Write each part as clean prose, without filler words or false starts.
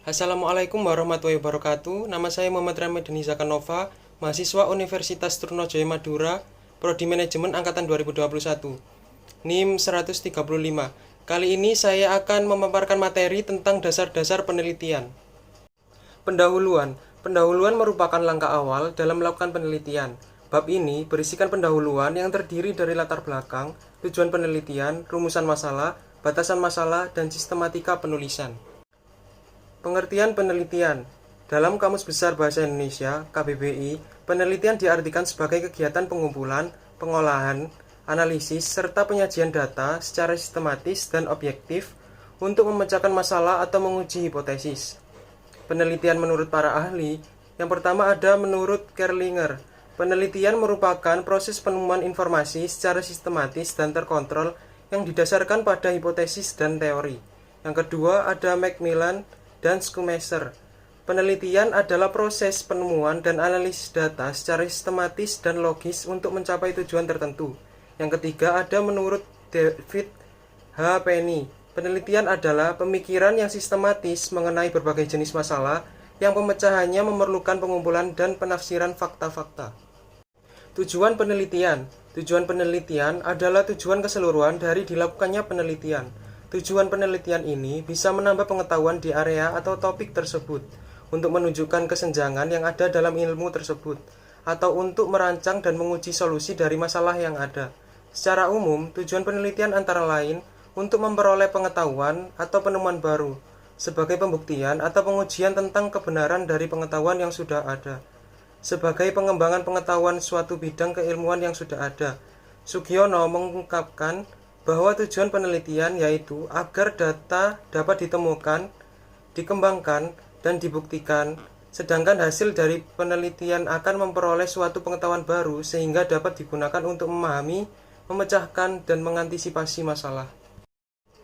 Assalamualaikum warahmatullahi wabarakatuh. Nama saya Muhammad Ramad Denisa Kanova, mahasiswa Universitas Trunojoyo Madura, Prodi Manajemen Angkatan 2021, NIM 135. Kali ini saya akan memaparkan materi tentang dasar-dasar penelitian. Pendahuluan. Pendahuluan merupakan langkah awal dalam melakukan penelitian. Bab ini berisikan pendahuluan yang terdiri dari latar belakang, tujuan penelitian, rumusan masalah, batasan masalah, dan sistematika penulisan. Pengertian penelitian. Dalam Kamus Besar Bahasa Indonesia, KBBI, penelitian diartikan sebagai kegiatan pengumpulan, pengolahan, analisis, serta penyajian data secara sistematis dan objektif untuk memecahkan masalah atau menguji hipotesis. Penelitian menurut para ahli, yang pertama ada menurut Kerlinger. Penelitian merupakan proses penemuan informasi secara sistematis dan terkontrol yang didasarkan pada hipotesis dan teori. Yang kedua ada Macmillan dan Schumeister. Penelitian adalah proses penemuan dan analisis data secara sistematis dan logis untuk mencapai tujuan tertentu. Yang ketiga ada menurut David H. Penny. Penelitian adalah pemikiran yang sistematis mengenai berbagai jenis masalah yang pemecahannya memerlukan pengumpulan dan penafsiran fakta-fakta. Tujuan penelitian. Tujuan penelitian adalah tujuan keseluruhan dari dilakukannya penelitian. Tujuan penelitian ini bisa menambah pengetahuan di area atau topik tersebut, untuk menunjukkan kesenjangan yang ada dalam ilmu tersebut, atau untuk merancang dan menguji solusi dari masalah yang ada. Secara umum, tujuan penelitian antara lain untuk memperoleh pengetahuan atau penemuan baru, sebagai pembuktian atau pengujian tentang kebenaran dari pengetahuan yang sudah ada, sebagai pengembangan pengetahuan suatu bidang keilmuan yang sudah ada. Sugiono mengungkapkan bahwa tujuan penelitian yaitu agar data dapat ditemukan, dikembangkan, dan dibuktikan, sedangkan hasil dari penelitian akan memperoleh suatu pengetahuan baru sehingga dapat digunakan untuk memahami, memecahkan, dan mengantisipasi masalah.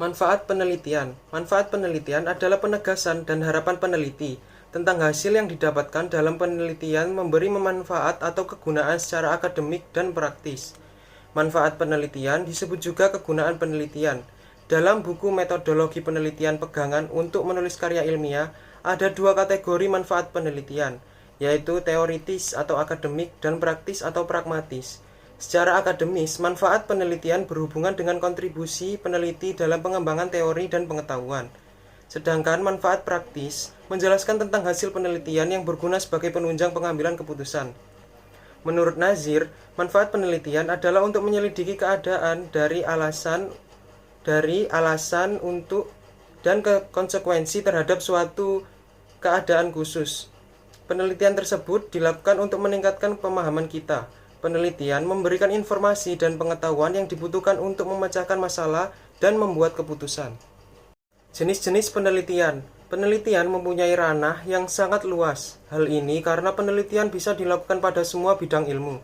Manfaat penelitian. Manfaat penelitian adalah penegasan dan harapan peneliti tentang hasil yang didapatkan dalam penelitian memberi manfaat atau kegunaan secara akademik dan praktis. Manfaat penelitian disebut juga kegunaan penelitian. Dalam buku metodologi penelitian pegangan untuk menulis karya ilmiah, ada dua kategori manfaat penelitian, yaitu teoritis atau akademik dan praktis atau pragmatis. Secara akademis, manfaat penelitian berhubungan dengan kontribusi peneliti dalam pengembangan teori dan pengetahuan. Sedangkan manfaat praktis menjelaskan tentang hasil penelitian yang berguna sebagai penunjang pengambilan keputusan. Menurut Nazir, manfaat penelitian adalah untuk menyelidiki keadaan dari alasan untuk dan konsekuensi terhadap suatu keadaan khusus. Penelitian tersebut dilakukan untuk meningkatkan pemahaman kita. Penelitian memberikan informasi dan pengetahuan yang dibutuhkan untuk memecahkan masalah dan membuat keputusan. Jenis-jenis penelitian. Penelitian mempunyai ranah yang sangat luas. Hal ini karena penelitian bisa dilakukan pada semua bidang ilmu,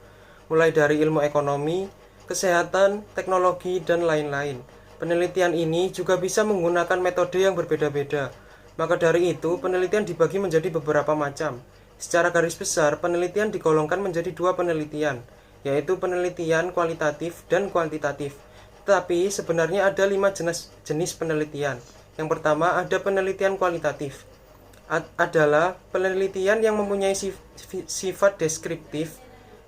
mulai dari ilmu ekonomi, kesehatan, teknologi, dan lain-lain. Penelitian ini juga bisa menggunakan metode yang berbeda-beda. Maka dari itu, penelitian dibagi menjadi beberapa macam. Secara garis besar, penelitian digolongkan menjadi dua penelitian, yaitu penelitian kualitatif dan kuantitatif. Tetapi sebenarnya ada 5 jenis penelitian. Yang pertama ada penelitian kualitatif. Adalah penelitian yang mempunyai sifat deskriptif.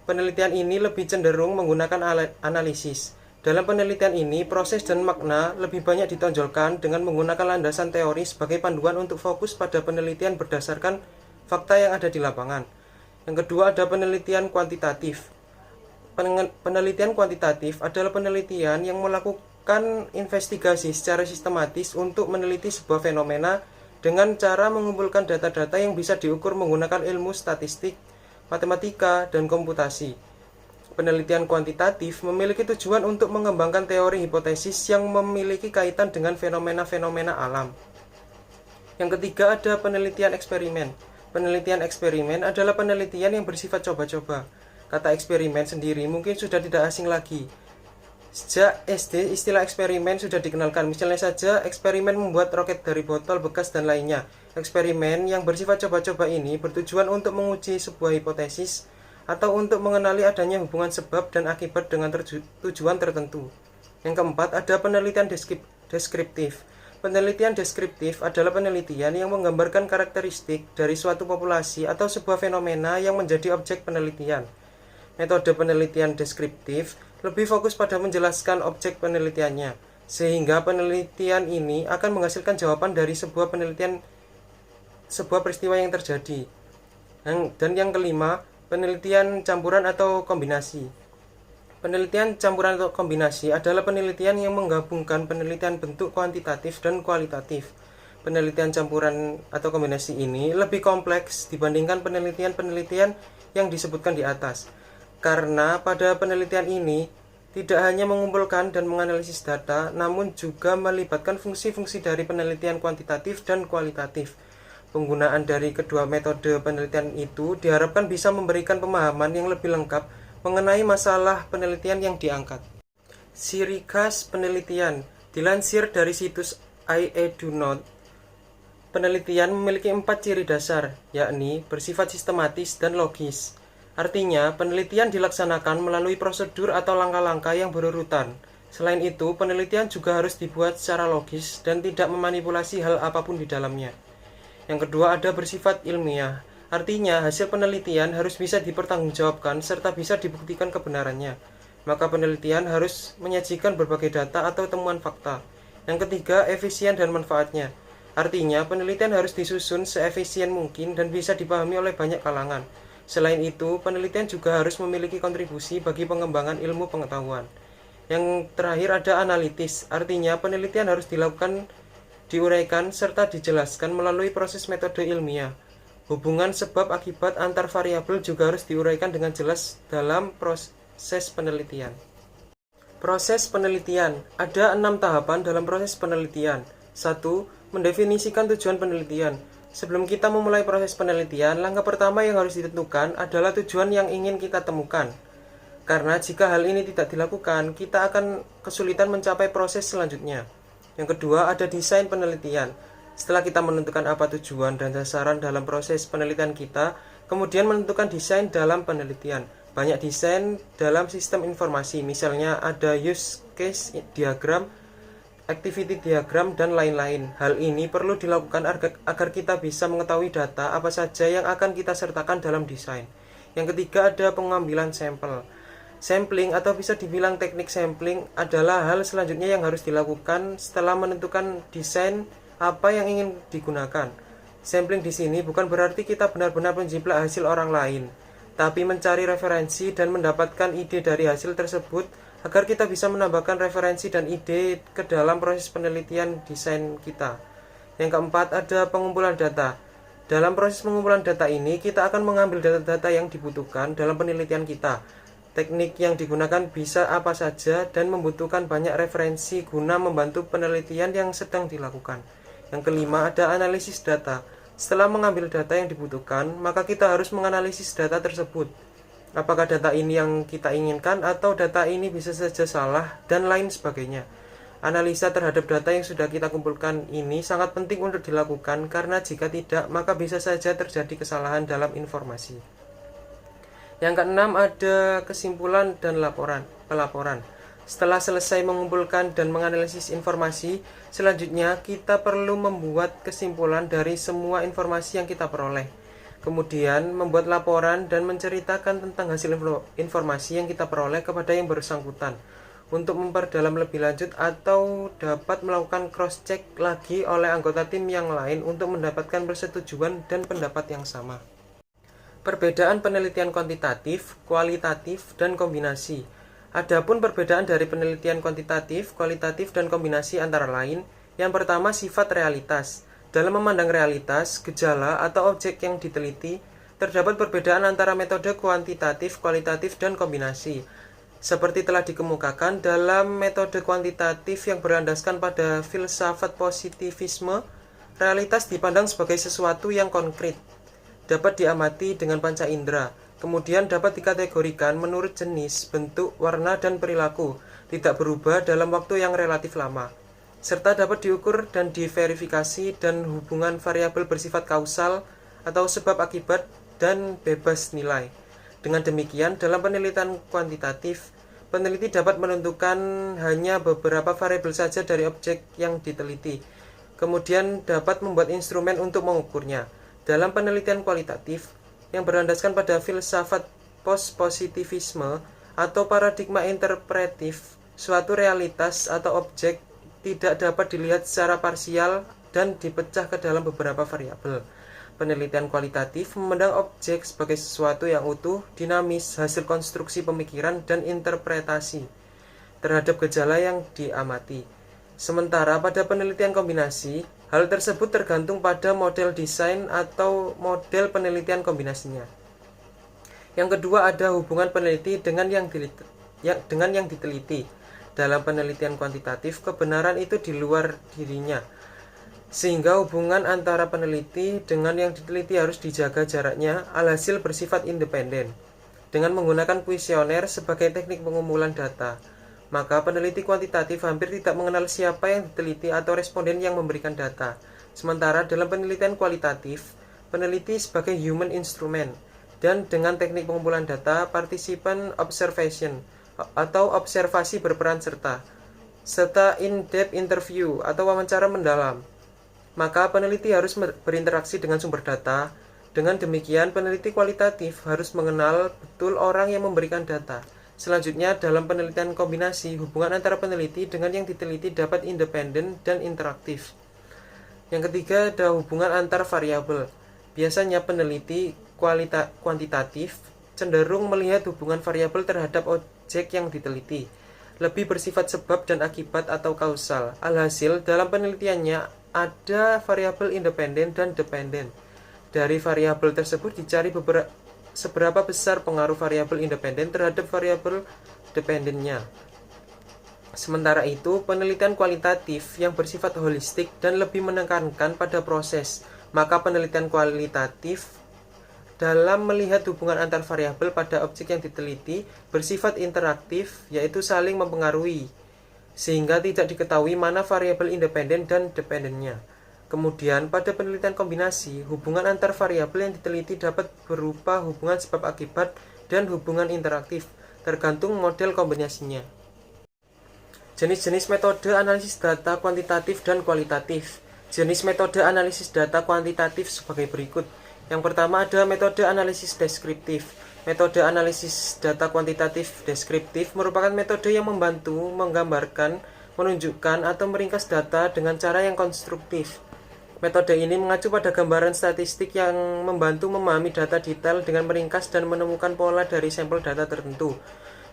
Penelitian ini lebih cenderung menggunakan analisis. Dalam penelitian ini, proses dan makna lebih banyak ditonjolkan dengan menggunakan landasan teori sebagai panduan untuk fokus pada penelitian berdasarkan fakta yang ada di lapangan. Yang kedua ada penelitian kuantitatif. Penelitian kuantitatif adalah penelitian yang melakukan investigasi secara sistematis untuk meneliti sebuah fenomena dengan cara mengumpulkan data-data yang bisa diukur menggunakan ilmu statistik, matematika, dan komputasi. Penelitian kuantitatif memiliki tujuan untuk mengembangkan teori hipotesis yang memiliki kaitan dengan fenomena-fenomena alam. Yang ketiga ada penelitian eksperimen. Penelitian eksperimen adalah penelitian yang bersifat coba-coba. Kata eksperimen sendiri mungkin sudah tidak asing lagi. Sejak SD, istilah eksperimen sudah dikenalkan. Misalnya saja, eksperimen membuat roket dari botol bekas dan lainnya. Eksperimen yang bersifat coba-coba ini bertujuan untuk menguji sebuah hipotesis atau untuk mengenali adanya hubungan sebab dan akibat dengan tujuan tertentu. Yang keempat, ada penelitian deskriptif. Penelitian deskriptif adalah penelitian yang menggambarkan karakteristik dari suatu populasi atau sebuah fenomena yang menjadi objek penelitian. Metode penelitian deskriptif lebih fokus pada menjelaskan objek penelitiannya, sehingga penelitian ini akan menghasilkan jawaban dari sebuah peristiwa yang terjadi. Dan yang kelima, penelitian campuran atau kombinasi. Penelitian campuran atau kombinasi adalah penelitian yang menggabungkan penelitian bentuk kuantitatif dan kualitatif. Penelitian campuran atau kombinasi ini lebih kompleks dibandingkan penelitian-penelitian yang disebutkan di atas. Karena pada penelitian ini tidak hanya mengumpulkan dan menganalisis data, namun juga melibatkan fungsi-fungsi dari penelitian kuantitatif dan kualitatif. Penggunaan dari kedua metode penelitian itu diharapkan bisa memberikan pemahaman yang lebih lengkap mengenai masalah penelitian yang diangkat. Ciri khas penelitian dilansir dari situs IEDuNot. Penelitian memiliki 4 ciri dasar, yakni bersifat sistematis dan logis. Artinya, penelitian dilaksanakan melalui prosedur atau langkah-langkah yang berurutan. Selain itu, penelitian juga harus dibuat secara logis dan tidak memanipulasi hal apapun di dalamnya. Yang kedua, ada bersifat ilmiah. Artinya, hasil penelitian harus bisa dipertanggungjawabkan serta bisa dibuktikan kebenarannya. Maka penelitian harus menyajikan berbagai data atau temuan fakta. Yang ketiga, efisien dan manfaatnya. Artinya, penelitian harus disusun seefisien mungkin dan bisa dipahami oleh banyak kalangan. Selain itu, penelitian juga harus memiliki kontribusi bagi pengembangan ilmu pengetahuan. Yang terakhir ada analitis. Artinya, penelitian harus diuraikan serta dijelaskan melalui proses metode ilmiah. Hubungan sebab akibat antar variabel juga harus diuraikan dengan jelas dalam proses penelitian. Proses penelitian. Ada 6 tahapan dalam proses penelitian. 1. Mendefinisikan tujuan penelitian. Sebelum kita memulai proses penelitian, langkah pertama yang harus ditentukan adalah tujuan yang ingin kita temukan. Karena jika hal ini tidak dilakukan, kita akan kesulitan mencapai proses selanjutnya. Yang kedua, ada desain penelitian. Setelah kita menentukan apa tujuan dan sasaran dalam proses penelitian kita, kemudian menentukan desain dalam penelitian. Banyak desain dalam sistem informasi, misalnya ada use case diagram, activity diagram, dan lain-lain. Hal ini perlu dilakukan agar kita bisa mengetahui data apa saja yang akan kita sertakan dalam desain. Yang ketiga, ada pengambilan sampel. Sampling atau bisa dibilang teknik sampling adalah hal selanjutnya yang harus dilakukan setelah menentukan desain apa yang ingin digunakan. Sampling di sini bukan berarti kita benar-benar menjiplak hasil orang lain, tapi mencari referensi dan mendapatkan ide dari hasil tersebut agar kita bisa menambahkan referensi dan ide ke dalam proses penelitian desain kita. Yang keempat, ada pengumpulan data. Dalam proses pengumpulan data ini, kita akan mengambil data-data yang dibutuhkan dalam penelitian kita. Teknik yang digunakan bisa apa saja dan membutuhkan banyak referensi guna membantu penelitian yang sedang dilakukan. Yang kelima, ada analisis data. Setelah mengambil data yang dibutuhkan, maka kita harus menganalisis data tersebut. Apakah data ini yang kita inginkan atau data ini bisa saja salah dan lain sebagainya. Analisa terhadap data yang sudah kita kumpulkan ini sangat penting untuk dilakukan karena jika tidak, maka bisa saja terjadi kesalahan dalam informasi. Yang keenam, ada kesimpulan dan pelaporan. Setelah selesai mengumpulkan dan menganalisis informasi, selanjutnya kita perlu membuat kesimpulan dari semua informasi yang kita peroleh. Kemudian membuat laporan dan menceritakan tentang hasil informasi yang kita peroleh kepada yang bersangkutan untuk memperdalam lebih lanjut atau dapat melakukan cross-check lagi oleh anggota tim yang lain untuk mendapatkan persetujuan dan pendapat yang sama. Perbedaan penelitian kuantitatif, kualitatif, dan kombinasi. Adapun perbedaan dari penelitian kuantitatif, kualitatif, dan kombinasi antara lain, yang pertama sifat realitas. Dalam memandang realitas, gejala, atau objek yang diteliti, terdapat perbedaan antara metode kuantitatif, kualitatif, dan kombinasi. Seperti telah dikemukakan dalam metode kuantitatif yang berlandaskan pada filsafat positivisme, realitas dipandang sebagai sesuatu yang konkret, dapat diamati dengan panca indera. Kemudian dapat dikategorikan menurut jenis, bentuk, warna, dan perilaku, tidak berubah dalam waktu yang relatif lama, serta dapat diukur dan diverifikasi dan hubungan variabel bersifat kausal atau sebab akibat dan bebas nilai. Dengan demikian, dalam penelitian kuantitatif, peneliti dapat menentukan hanya beberapa variabel saja dari objek yang diteliti. kemudian dapat membuat instrumen untuk mengukurnya. Dalam penelitian kualitatif yang berlandaskan pada filsafat post-positivisme atau paradigma interpretif, suatu realitas atau objek tidak dapat dilihat secara parsial dan dipecah ke dalam beberapa variabel. Penelitian kualitatif memandang objek sebagai sesuatu yang utuh, dinamis, hasil konstruksi pemikiran dan interpretasi terhadap gejala yang diamati. Sementara pada penelitian kombinasi, hal tersebut tergantung pada model desain atau model penelitian kombinasinya. Yang kedua, ada hubungan peneliti dengan yang diteliti. Dalam penelitian kuantitatif, kebenaran itu di luar dirinya, sehingga hubungan antara peneliti dengan yang diteliti harus dijaga jaraknya, alhasil bersifat independen. Dengan menggunakan kuesioner sebagai teknik pengumpulan data, maka peneliti kuantitatif hampir tidak mengenal siapa yang diteliti atau responden yang memberikan data. Sementara dalam penelitian kualitatif, peneliti sebagai human instrument, dan dengan teknik pengumpulan data, participant observation atau observasi berperan serta in-depth interview atau wawancara mendalam. Maka peneliti harus berinteraksi dengan sumber data. Dengan demikian, peneliti kualitatif harus mengenal betul orang yang memberikan data. Selanjutnya, dalam penelitian kombinasi, hubungan antara peneliti dengan yang diteliti dapat independen dan interaktif. Yang ketiga, ada hubungan antar variabel. Biasanya peneliti kuantitatif cenderung melihat hubungan variabel terhadap objek yang diteliti, lebih bersifat sebab dan akibat atau kausal. Alhasil, dalam penelitiannya ada variabel independen dan dependen. Dari variabel tersebut dicari seberapa besar pengaruh variabel independen terhadap variabel dependennya. Sementara itu, penelitian kualitatif yang bersifat holistik dan lebih menekankan pada proses. Maka penelitian kualitatif dalam melihat hubungan antar variabel pada objek yang diteliti bersifat interaktif, yaitu saling mempengaruhi, sehingga tidak diketahui mana variabel independen dan dependennya. Kemudian, pada penelitian kombinasi, hubungan antar variabel yang diteliti dapat berupa hubungan sebab akibat dan hubungan interaktif, tergantung model kombinasinya. Jenis-jenis metode analisis data kuantitatif dan kualitatif. Jenis metode analisis data kuantitatif sebagai berikut. Yang pertama ada metode analisis deskriptif. Metode analisis data kuantitatif deskriptif merupakan metode yang membantu menggambarkan, menunjukkan, atau meringkas data dengan cara yang konstruktif. Metode ini mengacu pada gambaran statistik yang membantu memahami data detail dengan meringkas dan menemukan pola dari sampel data tertentu.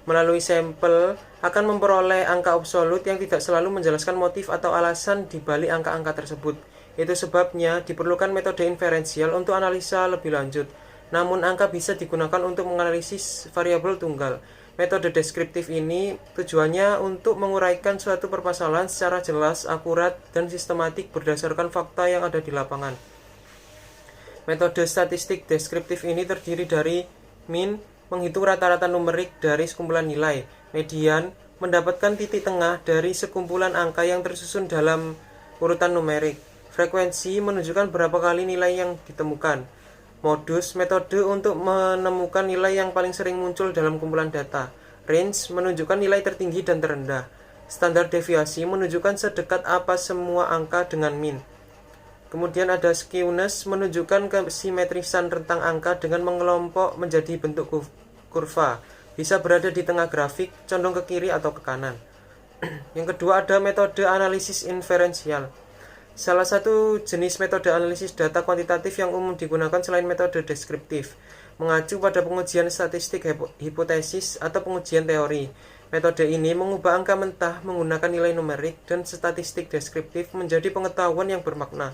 Melalui sampel akan memperoleh angka absolut yang tidak selalu menjelaskan motif atau alasan di balik angka-angka tersebut. Itu sebabnya diperlukan metode inferensial untuk analisa lebih lanjut. Namun angka bisa digunakan untuk menganalisis variabel tunggal. Metode deskriptif ini tujuannya untuk menguraikan suatu permasalahan secara jelas, akurat, dan sistematik berdasarkan fakta yang ada di lapangan. Metode statistik deskriptif ini terdiri dari min, menghitung rata-rata numerik dari sekumpulan nilai, median, mendapatkan titik tengah dari sekumpulan angka yang tersusun dalam urutan numerik, frekuensi, menunjukkan berapa kali nilai yang ditemukan, modus, metode untuk menemukan nilai yang paling sering muncul dalam kumpulan data, range, menunjukkan nilai tertinggi dan terendah, standar deviasi, menunjukkan sedekat apa semua angka dengan min. Kemudian ada skewness, menunjukkan kesimetrisan rentang angka dengan mengelompok menjadi bentuk kurva, bisa berada di tengah grafik, condong ke kiri atau ke kanan. Yang kedua ada metode analisis inferensial. Salah satu jenis metode analisis data kuantitatif yang umum digunakan selain metode deskriptif, mengacu pada pengujian statistik hipotesis atau pengujian teori. Metode ini mengubah angka mentah menggunakan nilai numerik dan statistik deskriptif menjadi pengetahuan yang bermakna.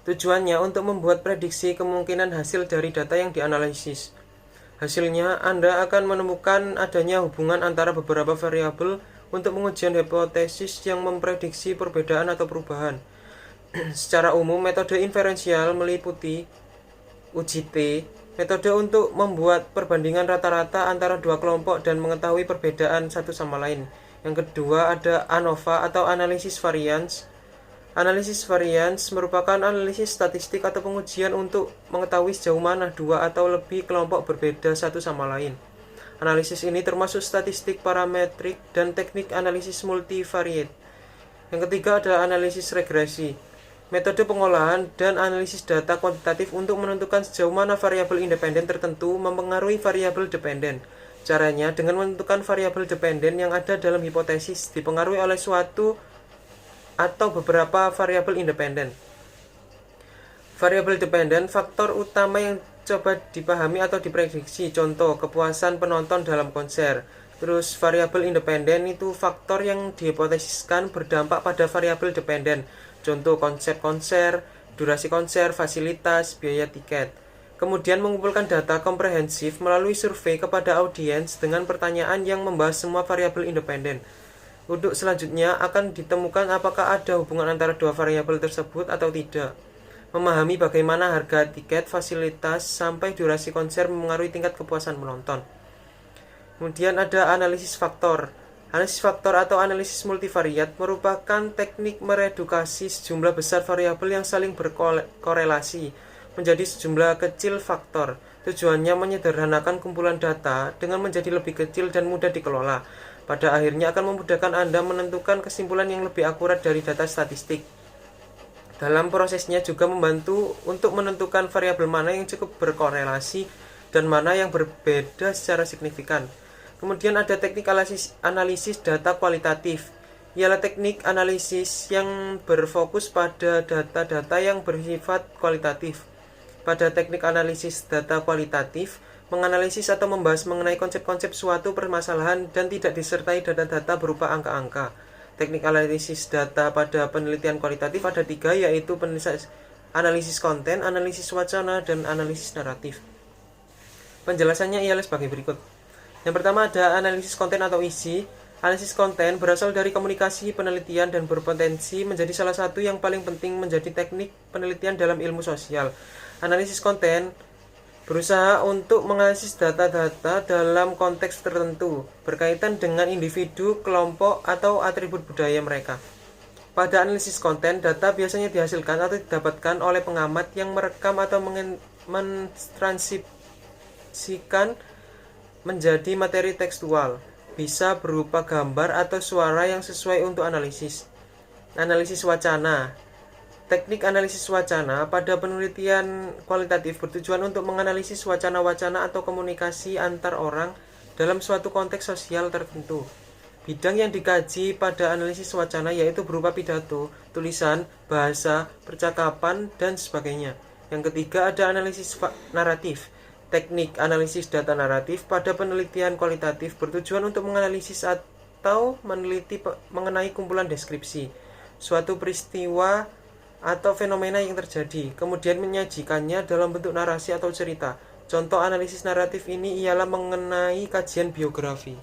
Tujuannya untuk membuat prediksi kemungkinan hasil dari data yang dianalisis. Hasilnya, Anda akan menemukan adanya hubungan antara beberapa variabel untuk pengujian hipotesis yang memprediksi perbedaan atau perubahan. Secara umum, metode inferensial meliputi uji T, metode untuk membuat perbandingan rata-rata antara dua kelompok dan mengetahui perbedaan satu sama lain. Yang kedua ada ANOVA atau analisis variance. Analisis variance merupakan analisis statistik atau pengujian untuk mengetahui sejauh mana dua atau lebih kelompok berbeda satu sama lain. Analisis ini termasuk statistik parametrik dan teknik analisis multivariate. Yang ketiga adalah analisis regresi. Metode pengolahan dan analisis data kuantitatif untuk menentukan sejauh mana variabel independen tertentu mempengaruhi variabel dependen. Caranya dengan menentukan variabel dependen yang ada dalam hipotesis dipengaruhi oleh suatu atau beberapa variabel independen. Variabel dependen faktor utama yang coba dipahami atau diprediksi. Contoh, kepuasan penonton dalam konser. Terus variabel independen itu faktor yang dihipotesiskan berdampak pada variabel dependen. Contoh, konsep konser, durasi konser, fasilitas, biaya tiket. Kemudian mengumpulkan data komprehensif melalui survei kepada audiens dengan pertanyaan yang membahas semua variabel independen. Untuk selanjutnya akan ditemukan apakah ada hubungan antara dua variabel tersebut atau tidak. Memahami bagaimana harga tiket, fasilitas, sampai durasi konser memengaruhi tingkat kepuasan penonton. Kemudian ada analisis faktor. Analisis faktor atau analisis multivariat merupakan teknik meredukasi sejumlah besar variabel yang saling berkorelasi menjadi sejumlah kecil faktor. Tujuannya menyederhanakan kumpulan data dengan menjadi lebih kecil dan mudah dikelola. Pada akhirnya akan memudahkan Anda menentukan kesimpulan yang lebih akurat dari data statistik. Dalam prosesnya juga membantu untuk menentukan variabel mana yang cukup berkorelasi dan mana yang berbeda secara signifikan. Kemudian ada teknik analisis data kualitatif. Ialah teknik analisis yang berfokus pada data-data yang bersifat kualitatif. Pada teknik analisis data kualitatif, menganalisis atau membahas mengenai konsep-konsep suatu permasalahan dan tidak disertai data-data berupa angka-angka. Teknik analisis data pada penelitian kualitatif ada 3, yaitu analisis konten, analisis wacana, dan analisis naratif. Penjelasannya ialah sebagai berikut. Yang pertama ada analisis konten atau isi. Analisis konten berasal dari komunikasi, penelitian, dan berpotensi menjadi salah satu yang paling penting menjadi teknik penelitian dalam ilmu sosial. Analisis konten berusaha untuk menganalisis data-data dalam konteks tertentu berkaitan dengan individu, kelompok, atau atribut budaya mereka. Pada analisis konten, data biasanya dihasilkan atau didapatkan oleh pengamat yang merekam atau mentranskripsikan menjadi materi tekstual, bisa berupa gambar atau suara yang sesuai untuk analisis. Analisis wacana. Teknik analisis wacana pada penelitian kualitatif bertujuan untuk menganalisis wacana-wacana atau komunikasi antar orang dalam suatu konteks sosial tertentu. Bidang yang dikaji pada analisis wacana yaitu berupa pidato, tulisan, bahasa, percakapan, dan sebagainya. Yang ketiga ada analisis naratif. Teknik analisis data naratif pada penelitian kualitatif bertujuan untuk menganalisis atau meneliti mengenai kumpulan deskripsi suatu peristiwa atau fenomena yang terjadi, kemudian menyajikannya dalam bentuk narasi atau cerita. Contoh analisis naratif ini ialah mengenai kajian biografi.